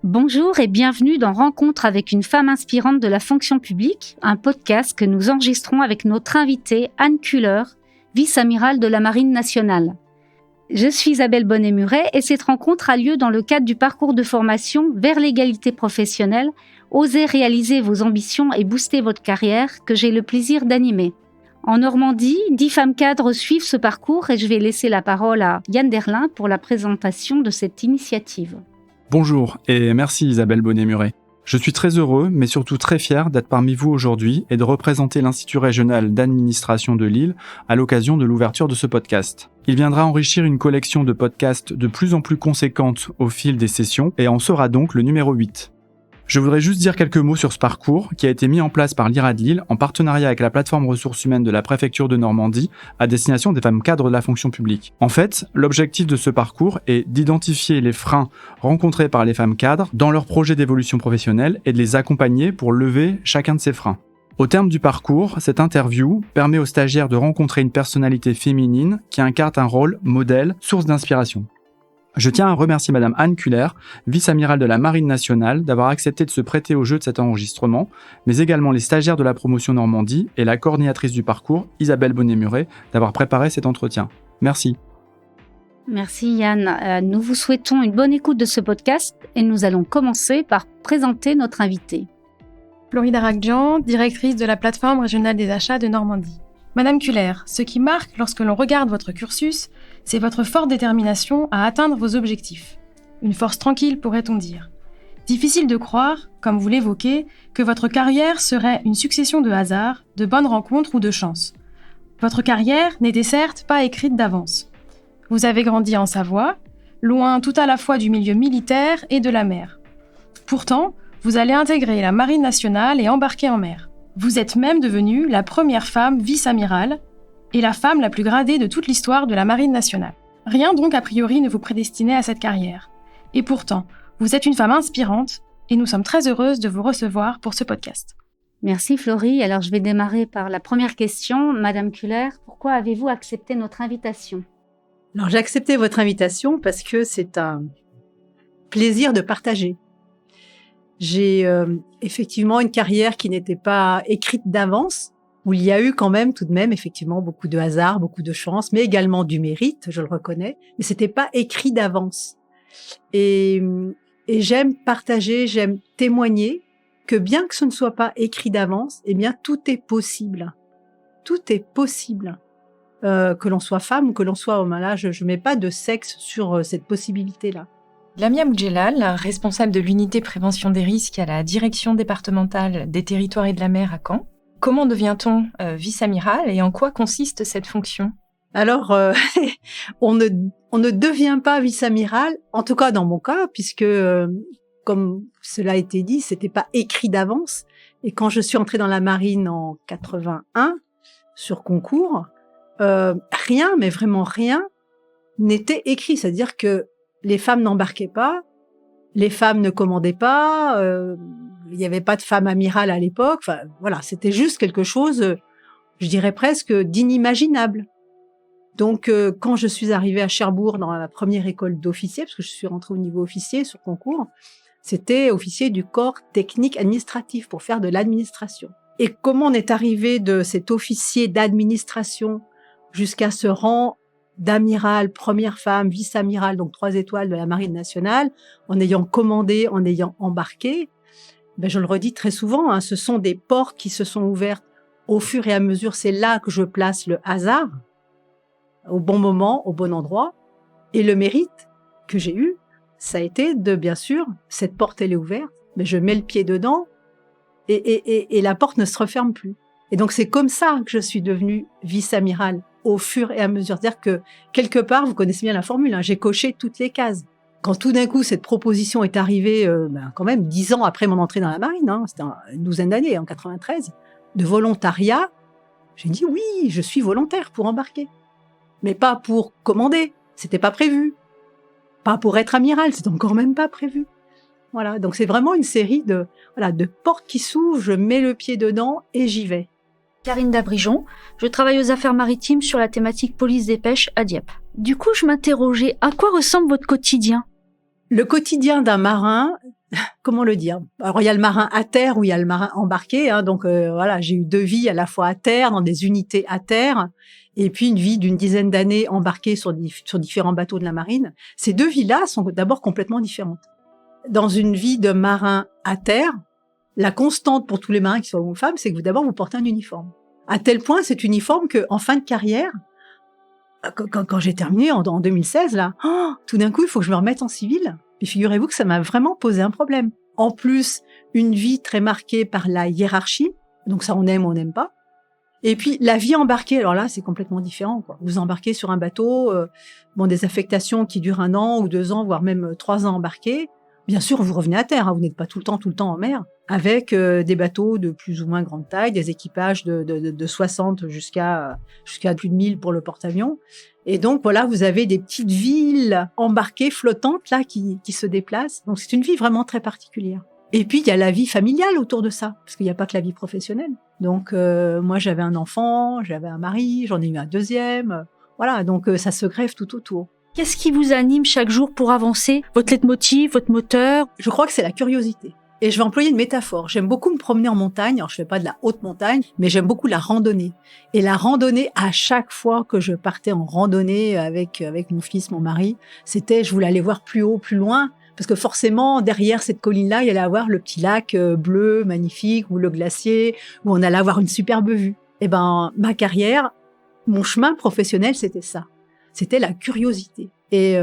Bonjour et bienvenue dans Rencontre avec une femme inspirante de la fonction publique, un podcast que nous enregistrons avec notre invitée Anne Kuller, vice-amirale de la Marine nationale. Je suis Isabelle Bonnet-Muret et cette rencontre a lieu dans le cadre du parcours de formation vers l'égalité professionnelle, Osez réaliser vos ambitions et booster votre carrière que j'ai le plaisir d'animer. En Normandie, 10 femmes cadres suivent ce parcours et je vais laisser la parole à Yann Derlin pour la présentation de cette initiative. Bonjour et merci Isabelle Bonnet-Muret. Je suis très heureux, mais surtout très fier d'être parmi vous aujourd'hui et de représenter l'Institut régional d'administration de Lille à l'occasion de l'ouverture de ce podcast. Il viendra enrichir une collection de podcasts de plus en plus conséquente au fil des sessions et en sera donc le numéro 8. Je voudrais juste dire quelques mots sur ce parcours qui a été mis en place par l'IRA de Lille en partenariat avec la plateforme ressources humaines de la préfecture de Normandie à destination des femmes cadres de la fonction publique. En fait, l'objectif de ce parcours est d'identifier les freins rencontrés par les femmes cadres dans leur projet d'évolution professionnelle et de les accompagner pour lever chacun de ces freins. Au terme du parcours, cette interview permet aux stagiaires de rencontrer une personnalité féminine qui incarne un rôle modèle, source d'inspiration. Je tiens à remercier Madame Anne Kuller, vice-amirale de la Marine nationale, d'avoir accepté de se prêter au jeu de cet enregistrement, mais également les stagiaires de la promotion Normandie et la coordinatrice du parcours, Isabelle Bonnet-Muret, d'avoir préparé cet entretien. Merci. Merci Yann. Nous vous souhaitons une bonne écoute de ce podcast et nous allons commencer par présenter notre invitée. Floride Arakjian, directrice de la plateforme régionale des achats de Normandie. Madame Kuller, ce qui marque lorsque l'on regarde votre cursus, c'est votre forte détermination à atteindre vos objectifs. Une force tranquille, pourrait-on dire. Difficile de croire, comme vous l'évoquez, que votre carrière serait une succession de hasards, de bonnes rencontres ou de chances. Votre carrière n'était certes pas écrite d'avance. Vous avez grandi en Savoie, loin tout à la fois du milieu militaire et de la mer. Pourtant, vous allez intégrer la Marine nationale et embarquer en mer. Vous êtes même devenue la première femme vice-amirale et la femme la plus gradée de toute l'histoire de la Marine nationale. Rien donc a priori ne vous prédestinait à cette carrière. Et pourtant, vous êtes une femme inspirante et nous sommes très heureuses de vous recevoir pour ce podcast. Merci Florie. Alors je vais démarrer par la première question. Madame Kuller, pourquoi avez-vous accepté notre invitation ? Alors j'ai accepté votre invitation parce que c'est un plaisir de partager. J'ai effectivement une carrière qui n'était pas écrite d'avance, où il y a eu quand même tout de même effectivement beaucoup de hasard, beaucoup de chance, mais également du mérite, je le reconnais, mais c'était pas écrit d'avance. Et j'aime partager, j'aime témoigner que bien que ce ne soit pas écrit d'avance, eh bien tout est possible. Tout est possible. Que l'on soit femme ou que l'on soit homme. Là, je mets pas de sexe sur cette possibilité-là. Lamia Moudjelal, responsable de l'unité prévention des risques à la direction départementale des territoires et de la mer à Caen. Comment devient-on vice-amiral et en quoi consiste cette fonction ? Alors, on ne devient pas vice-amiral, en tout cas dans mon cas, puisque, comme cela a été dit, c'était pas écrit d'avance. Et quand je suis entrée dans la marine en 81, sur concours, rien, mais vraiment rien, n'était écrit. C'est-à-dire que les femmes n'embarquaient pas, les femmes ne commandaient pas, il n'y avait pas de femme amirale à l'époque. Enfin, voilà, c'était juste quelque chose, je dirais presque d'inimaginable. Donc, quand je suis arrivée à Cherbourg dans la première école d'officier, parce que je suis rentrée au niveau officier sur concours, c'était officier du corps technique administratif pour faire de l'administration. Et comment on est arrivé de cet officier d'administration jusqu'à ce rang d'amiral, première femme, vice-amiral, donc 3 étoiles de la Marine nationale, en ayant commandé, en ayant embarqué, ben je le redis très souvent, hein, ce sont des portes qui se sont ouvertes au fur et à mesure. C'est là que je place le hasard, au bon moment, au bon endroit. Et le mérite que j'ai eu, ça a été de, bien sûr, cette porte, elle est ouverte, mais je mets le pied dedans et la porte ne se referme plus. Et donc, c'est comme ça que je suis devenue vice-amirale au fur et à mesure. C'est-à-dire que, quelque part, vous connaissez bien la formule, hein, j'ai coché toutes les cases. Quand tout d'un coup, cette proposition est arrivée, quand même 10 ans après mon entrée dans la marine, hein, c'était une douzaine d'années, en 93, de volontariat, j'ai dit oui, je suis volontaire pour embarquer. Mais pas pour commander, c'était pas prévu. Pas pour être amiral, c'est encore même pas prévu. Voilà, donc c'est vraiment une série de portes qui s'ouvrent, je mets le pied dedans et j'y vais. Karine Dabrijon, je travaille aux affaires maritimes sur la thématique police des pêches à Dieppe. Du coup, je m'interrogeais, à quoi ressemble votre quotidien ? Le quotidien d'un marin, comment le dire? Alors, il y a le marin à terre ou il y a le marin embarqué, hein, donc voilà, j'ai eu 2 vies à la fois à terre, dans des unités à terre, et puis une vie d'une dizaine d'années embarquée sur différents bateaux de la marine. Ces 2 vies-là sont d'abord complètement différentes. Dans une vie de marin à terre, la constante pour tous les marins, qu'ils soient hommes ou femmes, c'est que d'abord vous portez un uniforme. À tel point, cet uniforme qu'en fin de carrière, quand j'ai terminé en 2016, là, tout d'un coup, il faut que je me remette en civil. Et figurez-vous que ça m'a vraiment posé un problème. En plus, une vie très marquée par la hiérarchie. Donc ça, on aime ou on n'aime pas. Et puis, la vie embarquée, alors là, c'est complètement différent, quoi. Vous embarquez sur un bateau, des affectations qui durent 1 an ou 2 ans, voire même 3 ans embarqués. Bien sûr, vous revenez à terre, hein, vous n'êtes pas tout le temps en mer, avec des bateaux de plus ou moins grande taille, des équipages de 60 jusqu'à plus de 1000 pour le porte-avions. Et donc, voilà, vous avez des petites villes embarquées, flottantes, là, qui se déplacent. Donc, c'est une vie vraiment très particulière. Et puis, il y a la vie familiale autour de ça, parce qu'il n'y a pas que la vie professionnelle. Donc, moi, j'avais un enfant, j'avais un mari, j'en ai eu un deuxième. Voilà, donc ça se greffe tout autour. Qu'est-ce qui vous anime chaque jour pour avancer? Votre leitmotiv, votre moteur? Je crois que c'est la curiosité. Et je vais employer une métaphore. J'aime beaucoup me promener en montagne. Alors, je fais pas de la haute montagne, mais j'aime beaucoup la randonnée. Et la randonnée, à chaque fois que je partais en randonnée avec mon fils, mon mari, je voulais aller voir plus haut, plus loin. Parce que forcément, derrière cette colline-là, il y allait avoir le petit lac bleu, magnifique, ou le glacier, où on allait avoir une superbe vue. Et ma carrière, mon chemin professionnel, c'était ça. C'était la curiosité. Et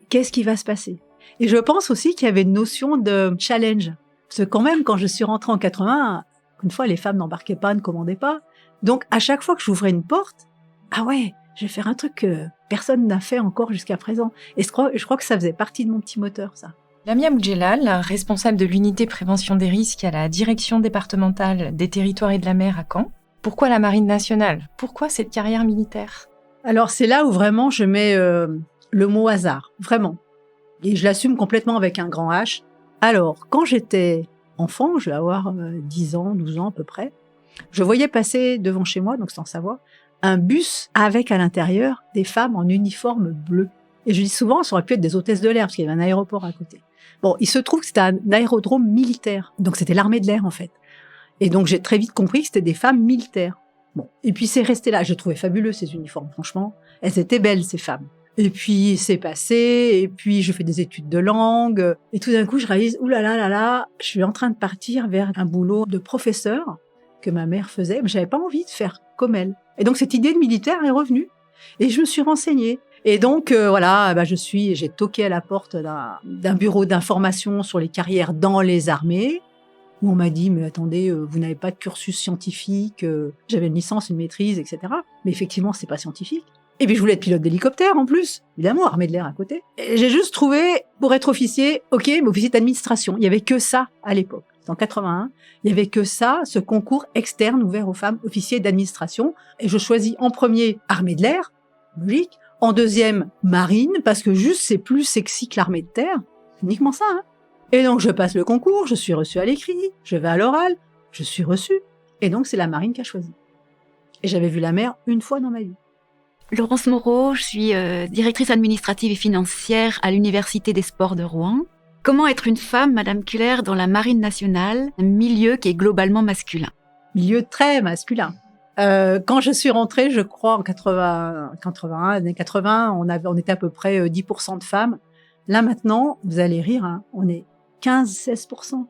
qu'est-ce qui va se passer? Et je pense aussi qu'il y avait une notion de challenge. Parce que quand même, quand je suis rentrée en 80, une fois, les femmes n'embarquaient pas, ne commandaient pas. Donc, à chaque fois que j'ouvrais une porte, ah ouais, je vais faire un truc que personne n'a fait encore jusqu'à présent. Et je crois que ça faisait partie de mon petit moteur, ça. Lamia Boudjelal, responsable de l'unité prévention des risques à la direction départementale des territoires et de la mer à Caen. Pourquoi la Marine nationale? Pourquoi cette carrière militaire? Alors, c'est là où vraiment je mets le mot hasard, vraiment. Et je l'assume complètement avec un grand H. Alors, quand j'étais enfant, je vais avoir 10 ans, 12 ans à peu près, je voyais passer devant chez moi, donc sans savoir, un bus avec à l'intérieur des femmes en uniforme bleu. Et je dis souvent, ça aurait pu être des hôtesses de l'air, parce qu'il y avait un aéroport à côté. Bon, il se trouve que c'était un aérodrome militaire, donc c'était l'armée de l'air en fait. Et donc j'ai très vite compris que c'était des femmes militaires. Bon, et puis c'est resté là. Je trouvais fabuleux ces uniformes, franchement. Elles étaient belles, ces femmes. Et puis c'est passé, et puis je fais des études de langue, et tout d'un coup je réalise, oulala, je suis en train de partir vers un boulot de professeur que ma mère faisait, mais j'avais pas envie de faire comme elle. Et donc cette idée de militaire est revenue, et je me suis renseignée. Et donc j'ai toqué à la porte d'un bureau d'information sur les carrières dans les armées, où on m'a dit, mais attendez, vous n'avez pas de cursus scientifique, j'avais une licence, une maîtrise, etc. Mais effectivement, c'est pas scientifique. Et puis je voulais être pilote d'hélicoptère en plus, évidemment, armée de l'air à côté. Et j'ai juste trouvé, pour être officier, ok, mais officier d'administration. Il y avait que ça à l'époque. C'est en 81. Il y avait que ça, ce concours externe ouvert aux femmes officiers d'administration. Et je choisis en premier armée de l'air, logique. En deuxième, marine, parce que juste c'est plus sexy que l'armée de terre. C'est uniquement ça, hein. Et donc je passe le concours, je suis reçue à l'écrit, je vais à l'oral, je suis reçue. Et donc c'est la marine qui a choisi. Et j'avais vu la mer une fois dans ma vie. Laurence Moreau, je suis directrice administrative et financière à l'Université des sports de Rouen. Comment être une femme, Madame Culler, dans la Marine nationale, un milieu qui est globalement masculin? Milieu très masculin. Quand je suis rentrée, je crois en 81, années 80, on était à peu près 10% de femmes. Là maintenant, vous allez rire, hein, on est 15-16%. Vous vous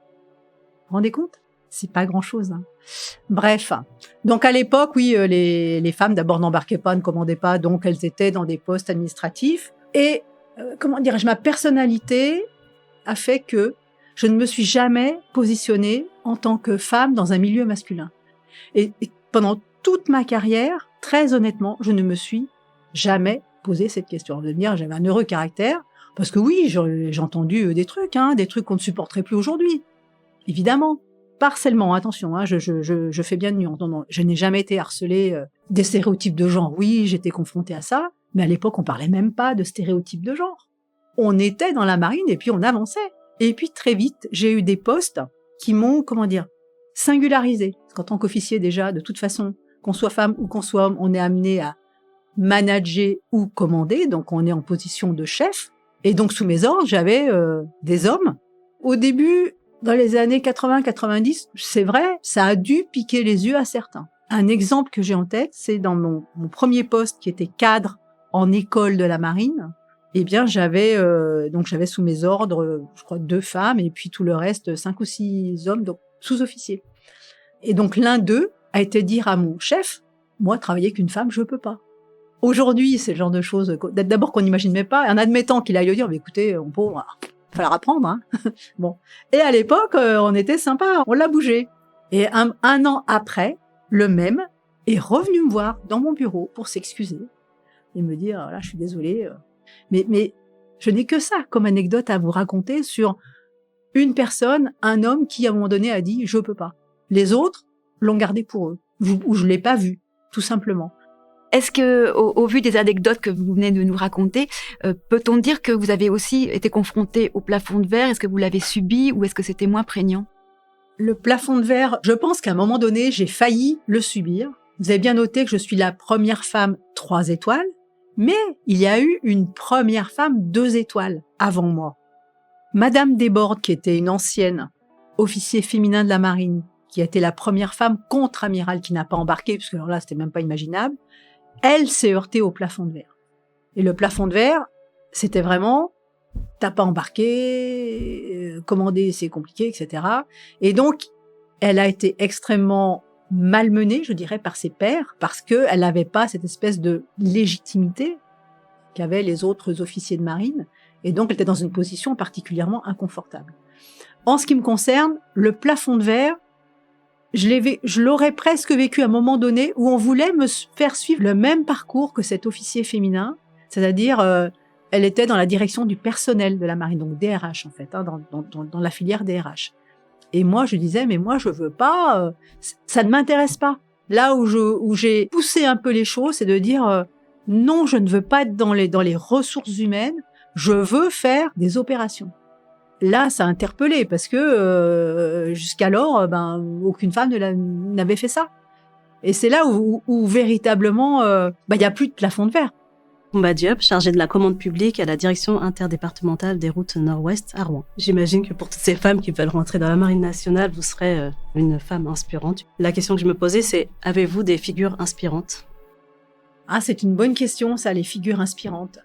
rendez compte? C'est pas grand-chose, hein. Bref. Donc, à l'époque, oui, les femmes, d'abord, n'embarquaient pas, ne commandaient pas, donc elles étaient dans des postes administratifs. Et, ma personnalité a fait que je ne me suis jamais positionnée en tant que femme dans un milieu masculin. Et pendant toute ma carrière, très honnêtement, je ne me suis jamais posé cette question. De dire, j'avais un heureux caractère, parce que oui, j'ai entendu des trucs qu'on ne supporterait plus aujourd'hui. Évidemment. Pas harcèlement, attention, hein, je fais bien de nuance. Non, je n'ai jamais été harcelée des stéréotypes de genre. Oui, j'étais confrontée à ça, mais à l'époque, on parlait même pas de stéréotypes de genre. On était dans la marine et puis on avançait. Et puis très vite, j'ai eu des postes qui m'ont, singularisée. Parce qu'en tant qu'officier déjà, de toute façon, qu'on soit femme ou qu'on soit homme, on est amené à manager ou commander, donc on est en position de chef. Et donc sous mes ordres, j'avais des hommes Au début, dans les années 80-90, c'est vrai, ça a dû piquer les yeux à certains. Un exemple que j'ai en tête, c'est dans mon premier poste qui était cadre en école de la marine. Eh bien, j'avais sous mes ordres, je crois, 2 femmes et puis tout le reste, 5 ou 6 hommes, donc sous-officiers. Et donc l'un d'eux a été dire à mon chef, moi, travailler avec une femme, je peux pas. Aujourd'hui, c'est le genre de choses d'abord qu'on n'imagine même pas. En admettant qu'il aille dire, mais écoutez, on peut falloir apprendre, hein. Bon. Et à l'époque, on était sympa, on l'a bougé. Et un an après, le même est revenu me voir dans mon bureau pour s'excuser et me dire, là, je suis désolée, mais je n'ai que ça comme anecdote à vous raconter sur une personne, un homme qui à un moment donné a dit, je peux pas. Les autres l'ont gardé pour eux, ou je l'ai pas vu, tout simplement. Est-ce que, au vu des anecdotes que vous venez de nous raconter, peut-on dire que vous avez aussi été confronté au plafond de verre? Est-ce que vous l'avez subi ou est-ce que c'était moins prégnant? Le plafond de verre, je pense qu'à un moment donné, j'ai failli le subir. Vous avez bien noté que je suis la première femme 3 étoiles, mais il y a eu une première femme 2 étoiles avant moi. Madame Desbordes, qui était une ancienne officier féminin de la marine, qui a été la première femme contre-amiral qui n'a pas embarqué, parce que alors là, c'était même pas imaginable, elle s'est heurtée au plafond de verre. Et le plafond de verre, c'était vraiment, t'as pas embarqué, commander c'est compliqué, etc. Et donc, elle a été extrêmement malmenée, je dirais, par ses pairs, parce qu'elle n'avait pas cette espèce de légitimité qu'avaient les autres officiers de marine. Et donc, elle était dans une position particulièrement inconfortable. En ce qui me concerne, le plafond de verre, je l'aurais presque vécu à un moment donné où on voulait me faire suivre le même parcours que cet officier féminin, c'est-à-dire elle était dans la direction du personnel de la marine, donc DRH en fait, hein, dans la filière DRH. Et moi je disais mais moi je veux pas, ça ne m'intéresse pas. Là où j'ai poussé un peu les choses, c'est de dire non, je ne veux pas être dans les ressources humaines, je veux faire des opérations. Là, ça a interpellé parce que jusqu'alors, aucune femme n'avait fait ça. Et c'est là où véritablement, il y a plus de plafond de verre. Koumba Diop, chargée de la commande publique à la direction interdépartementale des routes nord-ouest à Rouen. J'imagine que pour toutes ces femmes qui veulent rentrer dans la marine nationale, vous serez une femme inspirante. La question que je me posais, c'est avez-vous des figures inspirantes? Ah, c'est une bonne question, ça, les figures inspirantes.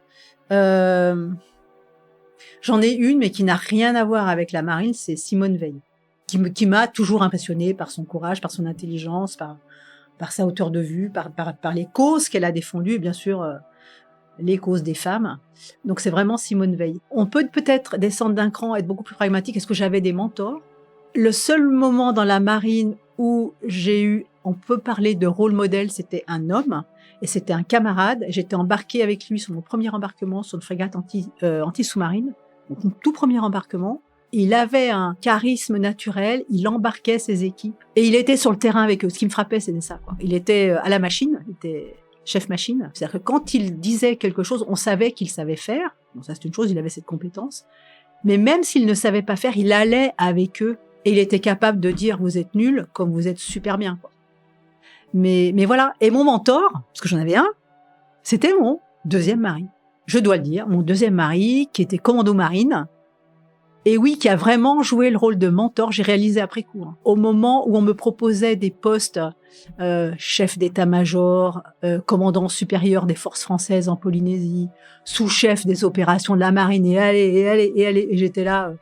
J'en ai une, mais qui n'a rien à voir avec la marine, c'est Simone Veil, qui m'a toujours impressionnée par son courage, par son intelligence, par sa hauteur de vue, par les causes qu'elle a défendues, et bien sûr, les causes des femmes. Donc c'est vraiment Simone Veil. On peut peut-être descendre d'un cran, être beaucoup plus pragmatique. Est-ce que j'avais des mentors? Le seul moment dans la marine où on peut parler de rôle modèle, c'était un homme, et c'était un camarade. J'étais embarquée avec lui sur mon premier embarquement sur une frégate anti-sous-marine, donc mon tout premier embarquement. Il avait un charisme naturel, il embarquait ses équipes, et il était sur le terrain avec eux. Ce qui me frappait, c'était ça, quoi. Il était à la machine, il était chef machine. C'est-à-dire que quand il disait quelque chose, on savait qu'il savait faire. Bon, ça c'est une chose, il avait cette compétence. Mais même s'il ne savait pas faire, il allait avec eux, et il était capable de dire vous êtes nuls comme vous êtes super bien, quoi. Mais voilà. Et mon mentor, parce que j'en avais un, c'était mon deuxième mari. Je dois le dire, mon deuxième mari, qui était commando marine, et oui, qui a vraiment joué le rôle de mentor, j'ai réalisé après coup. Hein. Au moment où on me proposait des postes chef d'état-major, commandant supérieur des forces françaises en Polynésie, sous-chef des opérations de la marine, et allez, et j'étais là.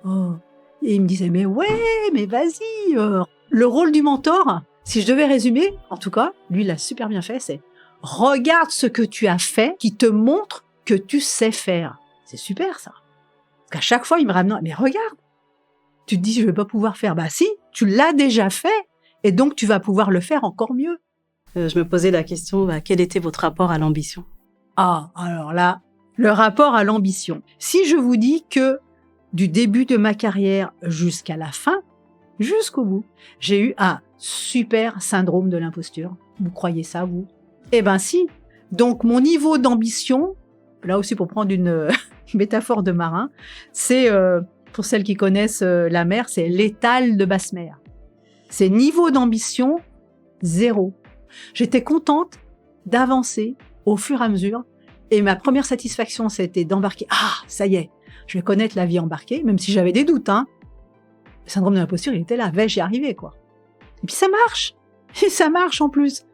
Et il me disait, mais ouais, mais vas-y. Le rôle du mentor, si je devais résumer, en tout cas, lui, il l'a super bien fait, c'est regarde ce que tu as fait qui te montre que tu sais faire. C'est super, ça. Parce qu'à chaque fois, il me ramenait, mais regarde, tu te dis, je vais pas pouvoir faire. Bah si, tu l'as déjà fait, et donc tu vas pouvoir le faire encore mieux. Je me posais la question, quel était votre rapport à l'ambition? Ah, alors là, le rapport à l'ambition. Si je vous dis que du début de ma carrière jusqu'à la fin, jusqu'au bout, j'ai eu un super syndrome de l'imposture. Vous croyez ça, vous? Eh ben si. Donc mon niveau d'ambition, là aussi pour prendre une métaphore de marin, c'est, pour celles qui connaissent la mer, c'est l'étale de basse mer. C'est niveau d'ambition 0. J'étais contente d'avancer au fur et à mesure, et ma première satisfaction, c'était d'embarquer. Ah, ça y est, je vais connaître la vie embarquée, même si j'avais des doutes, hein. Le syndrome de l'imposture, il était là, vais-je y arriver, quoi. Et puis ça marche. Et ça marche en plus.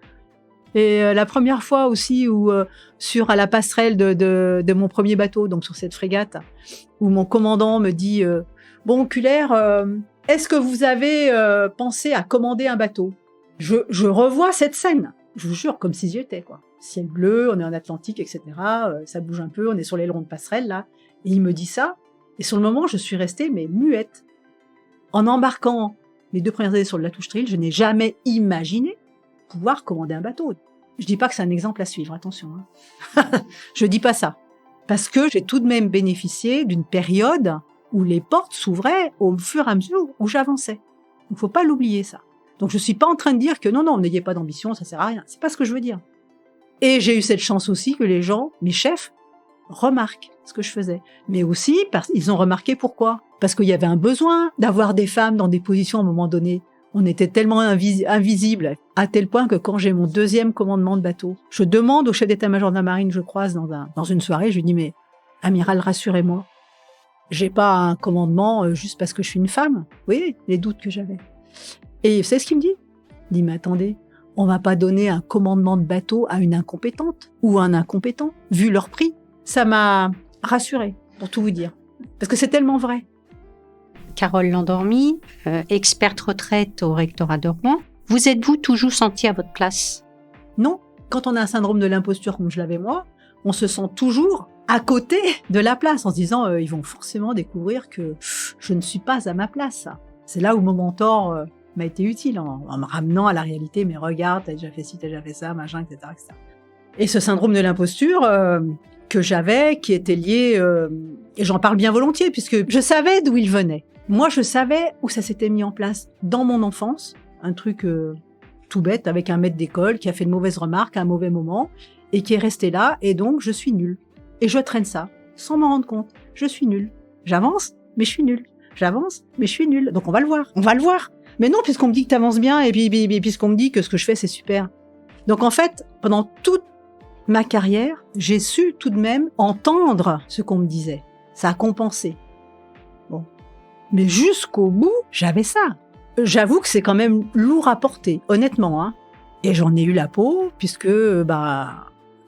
Et la première fois aussi où à la passerelle de mon premier bateau, donc sur cette frégate, où mon commandant me dit bon, Culler, est-ce que vous avez pensé à commander un bateau? Je revois cette scène, je vous jure, comme si j'y étais, quoi. Ciel bleu, on est en Atlantique, etc. Ça bouge un peu, on est sur l'aileron de passerelle là. Et il me dit ça. Et sur le moment, je suis restée mais muette. En embarquant les 2 premières années sur le Latouche Trail, je n'ai jamais imaginé pouvoir commander un bateau. Je dis pas que c'est un exemple à suivre, attention. Hein. Je dis pas ça. Parce que j'ai tout de même bénéficié d'une période où les portes s'ouvraient au fur et à mesure où j'avançais. Il faut pas l'oublier, ça. Donc je suis pas en train de dire que non, n'ayez pas d'ambition, ça sert à rien. C'est pas ce que je veux dire. Et j'ai eu cette chance aussi que les gens, mes chefs, remarquent ce que je faisais. Mais aussi, ils ont remarqué pourquoi. Parce qu'il y avait un besoin d'avoir des femmes dans des positions à un moment donné. On était tellement invisibles, à tel point que quand j'ai mon 2e commandement de bateau, je demande au chef d'état-major de la marine, je croise dans une soirée, je lui dis, mais amiral, rassurez-moi, j'ai pas un commandement juste parce que je suis une femme. Vous voyez, les doutes que j'avais. Et vous savez ce qu'il me dit? Il dit, mais attendez, on va pas donner un commandement de bateau à une incompétente ou un incompétent, vu leur prix. Ça m'a rassurée, pour tout vous dire. Parce que c'est tellement vrai. Carole Landormy, experte retraite au rectorat de Rouen. Vous êtes-vous toujours sentie à votre place? Non. Quand on a un syndrome de l'imposture comme je l'avais moi, on se sent toujours à côté de la place en se disant ils vont forcément découvrir que je ne suis pas à ma place. C'est là où mon mentor m'a été utile en me ramenant à la réalité. Mais regarde, t'as déjà fait ci, t'as déjà fait ça, machin, etc. etc. Et ce syndrome de l'imposture que j'avais, qui était lié, et j'en parle bien volontiers puisque je savais d'où il venait. Moi, je savais où ça s'était mis en place dans mon enfance, un truc tout bête avec un maître d'école qui a fait de mauvaises remarques à un mauvais moment et qui est resté là, et donc je suis nulle. Et je traîne ça, sans m'en rendre compte. Je suis nulle. J'avance, mais je suis nulle. J'avance, mais je suis nulle. Donc on va le voir. Mais non, puisqu'on me dit que t'avances bien, et puis puisqu'on me dit que ce que je fais, c'est super. Donc en fait, pendant toute ma carrière, j'ai su tout de même entendre ce qu'on me disait. Ça a compensé. Bon. Mais jusqu'au bout, j'avais ça. J'avoue que c'est quand même lourd à porter, honnêtement, hein. Et j'en ai eu la peau, puisque,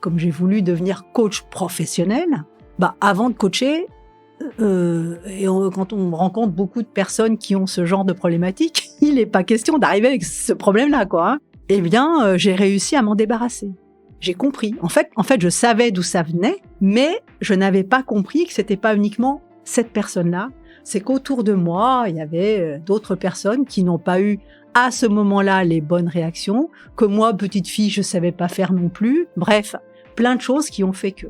comme j'ai voulu devenir coach professionnel, avant de coacher, quand on rencontre beaucoup de personnes qui ont ce genre de problématique, il n'est pas question d'arriver avec ce problème-là, quoi. Hein. Eh bien, j'ai réussi à m'en débarrasser. J'ai compris. En fait, je savais d'où ça venait, mais je n'avais pas compris que c'était pas uniquement cette personne-là. C'est qu'autour de moi, il y avait d'autres personnes qui n'ont pas eu à ce moment-là les bonnes réactions, que moi, petite fille, je savais pas faire non plus. Bref, plein de choses qui ont fait que.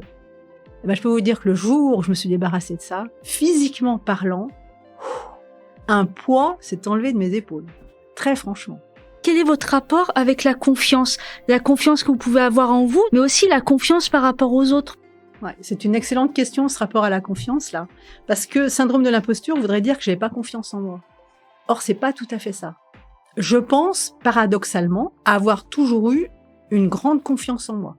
Je peux vous dire que le jour où je me suis débarrassée de ça, physiquement parlant, un poids s'est enlevé de mes épaules. Très franchement. Quel est votre rapport avec la confiance? La confiance que vous pouvez avoir en vous, mais aussi la confiance par rapport aux autres. Ouais, c'est une excellente question, ce rapport à la confiance, là. Parce que syndrome de l'imposture voudrait dire que j'avais pas confiance en moi. Or, c'est pas tout à fait ça. Je pense, paradoxalement, avoir toujours eu une grande confiance en moi.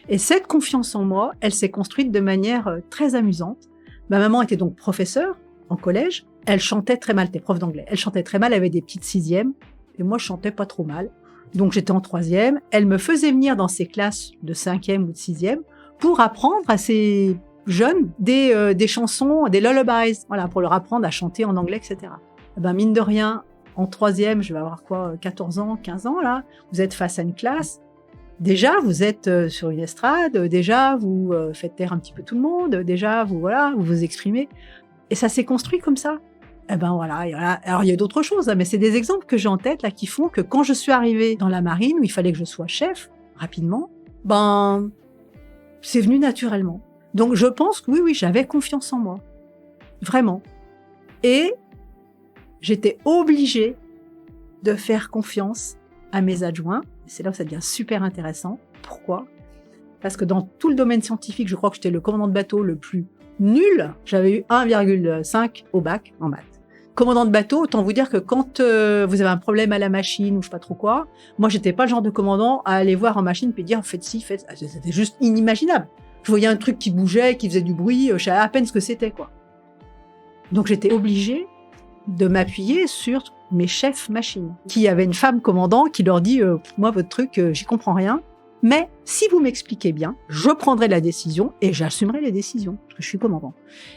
Et cette confiance en moi, elle s'est construite de manière très amusante. Ma maman était donc professeure en collège. Elle chantait très mal, elle était prof d'anglais. Elle chantait très mal, elle avait des petites 6e. Et moi, je chantais pas trop mal. Donc, j'étais en 3e. Elle me faisait venir dans ses classes de 5e ou de 6e pour apprendre à ces jeunes des chansons, des lullabies. Voilà, pour leur apprendre à chanter en anglais, etc. Mine de rien, en 3e, je vais avoir 14 ans, 15 ans, là. Vous êtes face à une classe. Déjà, vous êtes sur une estrade. Déjà, vous faites taire un petit peu tout le monde. Déjà, vous vous exprimez. Et ça s'est construit comme ça. Voilà. Alors, il y a d'autres choses, mais c'est des exemples que j'ai en tête, là, qui font que quand je suis arrivée dans la marine, où il fallait que je sois chef, rapidement, c'est venu naturellement. Donc, je pense que oui, j'avais confiance en moi. Vraiment. Et j'étais obligée de faire confiance à mes adjoints. C'est là où ça devient super intéressant. Pourquoi? Parce que dans tout le domaine scientifique, je crois que j'étais le commandant de bateau le plus nul. J'avais eu 1,5 au bac en maths. Commandant de bateau, autant vous dire que quand vous avez un problème à la machine ou je sais pas trop quoi, moi j'étais pas le genre de commandant à aller voir en machine puis dire faites ci, faites ça. C'était juste inimaginable. Je voyais un truc qui bougeait, qui faisait du bruit, je savais à peine ce que c'était, quoi. Donc j'étais obligée de m'appuyer sur mes chefs machines, qui avaient une femme commandant qui leur dit moi votre truc j'y comprends rien, mais si vous m'expliquez bien, je prendrai la décision et j'assumerai les décisions parce que je suis commandant.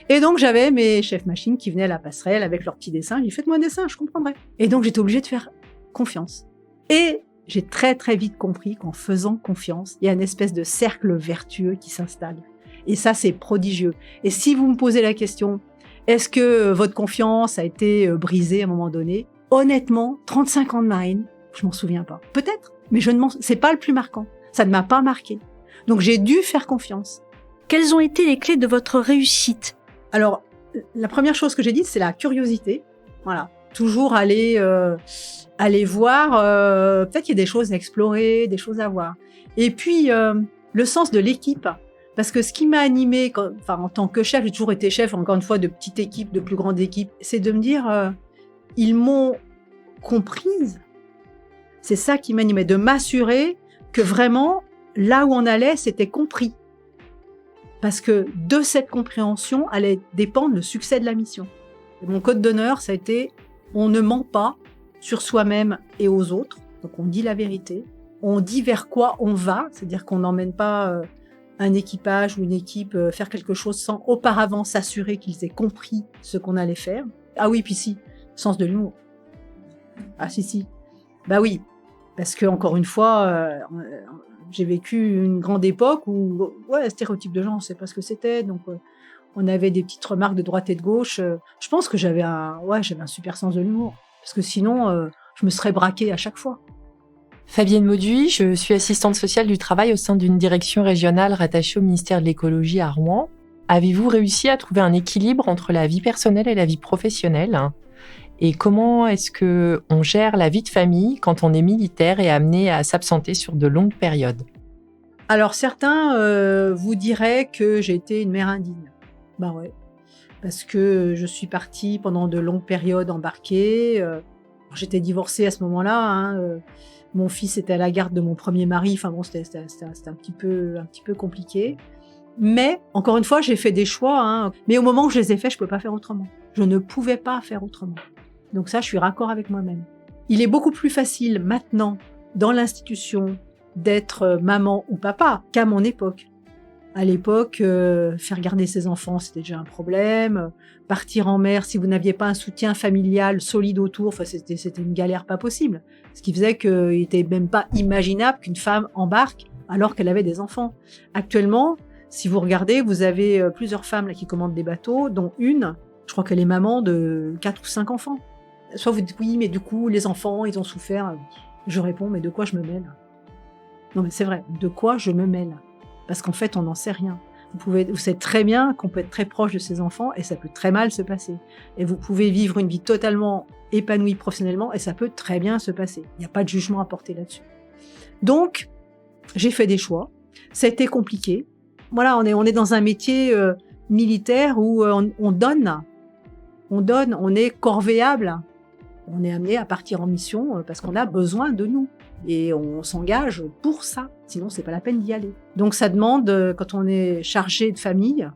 Et donc j'avais mes chefs machines qui venaient à la passerelle avec leurs petits dessins, ils disaient faites-moi un dessin, je comprendrai. Et donc j'étais obligée de faire confiance. Et j'ai très très vite compris qu'en faisant confiance, il y a une espèce de cercle vertueux qui s'installe. Et ça c'est prodigieux. Et si vous me posez la question est-ce que votre confiance a été brisée à un moment donné? Honnêtement, 35 ans de marine, je m'en souviens pas. Peut-être, mais c'est pas le plus marquant. Ça ne m'a pas marqué. Donc j'ai dû faire confiance. Quelles ont été les clés de votre réussite? Alors, la première chose que j'ai dite, c'est la curiosité. Voilà. Toujours aller voir, peut-être qu'il y a des choses à explorer, des choses à voir. Et puis, le sens de l'équipe. Parce que ce qui m'a animée, en tant que chef, j'ai toujours été chef, encore une fois, de petite équipe, de plus grande équipe, c'est de me dire, ils m'ont comprise. C'est ça qui m'animait, de m'assurer que vraiment, là où on allait, c'était compris. Parce que de cette compréhension allait dépendre le succès de la mission. Et mon code d'honneur, ça a été, on ne ment pas sur soi-même et aux autres. Donc on dit la vérité. On dit vers quoi on va, c'est-à-dire qu'on n'emmène pas un équipage ou une équipe faire quelque chose sans auparavant s'assurer qu'ils aient compris ce qu'on allait faire. Ah oui, puis si, sens de l'humour. Ah si. Bah oui, parce que encore une fois, j'ai vécu une grande époque où, stéréotype de genre, on sait pas ce que c'était, donc on avait des petites remarques de droite et de gauche. Je pense que j'avais un super sens de l'humour, parce que sinon, je me serais braquée à chaque fois. Fabienne Mauduit, je suis assistante sociale du travail au sein d'une direction régionale rattachée au ministère de l'écologie à Rouen. Avez-vous réussi à trouver un équilibre entre la vie personnelle et la vie professionnelle ? Et comment est-ce qu'on gère la vie de famille quand on est militaire et amené à s'absenter sur de longues périodes ? Alors certains vous diraient que j'ai été une mère indigne. Bah ouais, parce que je suis partie pendant de longues périodes embarquée. J'étais divorcée à ce moment-là. Mon fils était à la garde de mon premier mari. Enfin bon, c'était un petit peu compliqué. Mais encore une fois, j'ai fait des choix. Mais au moment où je les ai faits, je ne pouvais pas faire autrement. Je ne pouvais pas faire autrement. Donc ça, je suis raccord avec moi-même. Il est beaucoup plus facile maintenant, dans l'institution, d'être maman ou papa qu'à mon époque. À l'époque, faire garder ses enfants, c'était déjà un problème. Partir en mer, si vous n'aviez pas un soutien familial solide autour, c'était une galère pas possible. Ce qui faisait qu'il n'était même pas imaginable qu'une femme embarque alors qu'elle avait des enfants. Actuellement, si vous regardez, vous avez plusieurs femmes là, qui commandent des bateaux, dont une, je crois qu'elle est maman de 4 ou 5 enfants. Soit vous dites oui, mais du coup, les enfants, ils ont souffert. Je réponds, mais de quoi je me mêle ? Non, mais c'est vrai, de quoi je me mêle ? Parce qu'en fait, on n'en sait rien. Vous savez très bien qu'on peut être très proche de ses enfants et ça peut très mal se passer. Et vous pouvez vivre une vie totalement épanouie professionnellement et ça peut très bien se passer. Il n'y a pas de jugement à porter là-dessus. Donc, j'ai fait des choix. Ça a été compliqué. Voilà, on est dans un métier militaire où on donne, on est corvéable. On est amené à partir en mission parce qu'on a besoin de nous. Et on s'engage pour ça, sinon c'est pas la peine d'y aller. Donc ça demande, quand on est chargé de famille,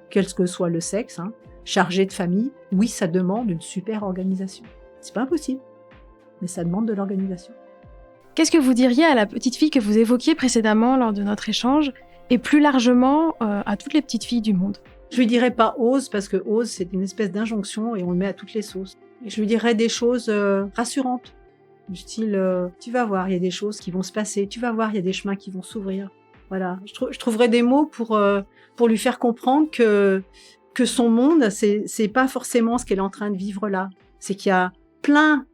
quel que soit le sexe, chargé de famille, oui, ça demande une super organisation. C'est pas impossible, mais ça demande de l'organisation. Qu'est-ce que vous diriez à la petite fille que vous évoquiez précédemment lors de notre échange, et plus largement à toutes les petites filles du monde ? Je lui dirais pas ose, parce que ose, c'est une espèce d'injonction et on le met à toutes les sauces. Et je lui dirais des choses rassurantes. Du style, tu vas voir, il y a des choses qui vont se passer, tu vas voir, il y a des chemins qui vont s'ouvrir. Voilà, je trouverais des mots pour lui faire comprendre que son monde, c'est pas forcément ce qu'elle est en train de vivre là. C'est qu'il y a plein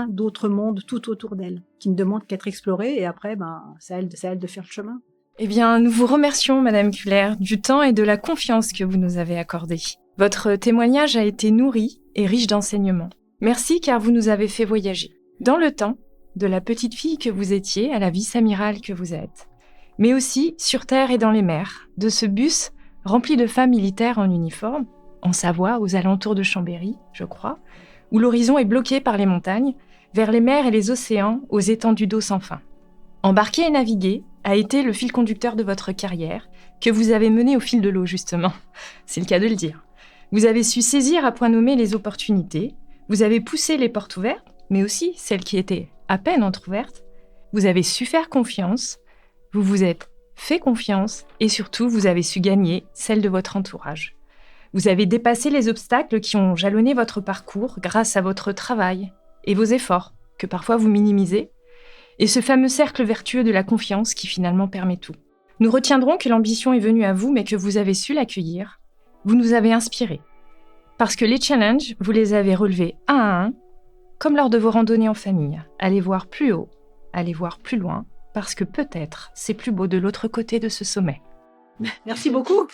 d'autres mondes tout autour d'elle, qui ne demandent qu'à être explorés, et après, c'est à elle de faire le chemin. Eh bien, nous vous remercions, Madame Culler, du temps et de la confiance que vous nous avez accordée. Votre témoignage a été nourri et riche d'enseignements. Merci car vous nous avez fait voyager. Dans le temps, de la petite fille que vous étiez à la vice-amirale que vous êtes, mais aussi sur terre et dans les mers, de ce bus rempli de femmes militaires en uniforme, en Savoie, aux alentours de Chambéry, je crois, où l'horizon est bloqué par les montagnes, vers les mers et les océans, aux étendues d'eau sans fin. Embarquer et naviguer a été le fil conducteur de votre carrière, que vous avez menée au fil de l'eau, justement. C'est le cas de le dire. Vous avez su saisir à point nommé les opportunités. Vous avez poussé les portes ouvertes, mais aussi celles qui étaient à peine entrouvertes. Vous avez su faire confiance. Vous vous êtes fait confiance et surtout, vous avez su gagner celle de votre entourage. Vous avez dépassé les obstacles qui ont jalonné votre parcours grâce à votre travail et vos efforts, que parfois vous minimisez, et ce fameux cercle vertueux de la confiance qui finalement permet tout. Nous retiendrons que l'ambition est venue à vous, mais que vous avez su l'accueillir. Vous nous avez inspirés. Parce que les challenges, vous les avez relevés un à un, comme lors de vos randonnées en famille. Allez voir plus haut, allez voir plus loin, parce que peut-être c'est plus beau de l'autre côté de ce sommet. Merci beaucoup.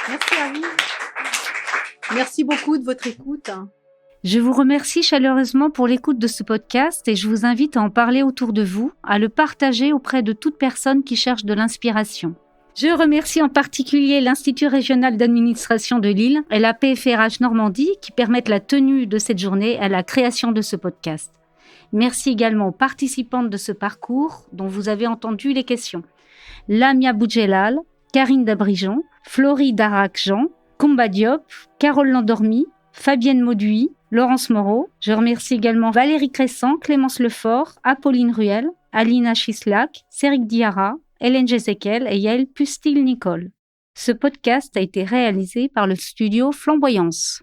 Merci à vous. Merci beaucoup de votre écoute. Je vous remercie chaleureusement pour l'écoute de ce podcast et je vous invite à en parler autour de vous, à le partager auprès de toute personne qui cherche de l'inspiration. Je remercie en particulier l'Institut régional d'administration de Lille et la PFRH Normandie qui permettent la tenue de cette journée et la création de ce podcast. Merci également aux participantes de ce parcours dont vous avez entendu les questions. Lamia Boudjelal, Karine Dabrijon, Florie Darac-Jean, Comba Diop, Carole Landormy, Fabienne Mauduit, Laurence Moreau. Je remercie également Valérie Crescent, Clémence Lefort, Apolline Ruel, Alina Chislac, Céric Diarra, Hélène Jézéquel et Yael Pustil-Nicole. Ce podcast a été réalisé par le studio Flamboyance.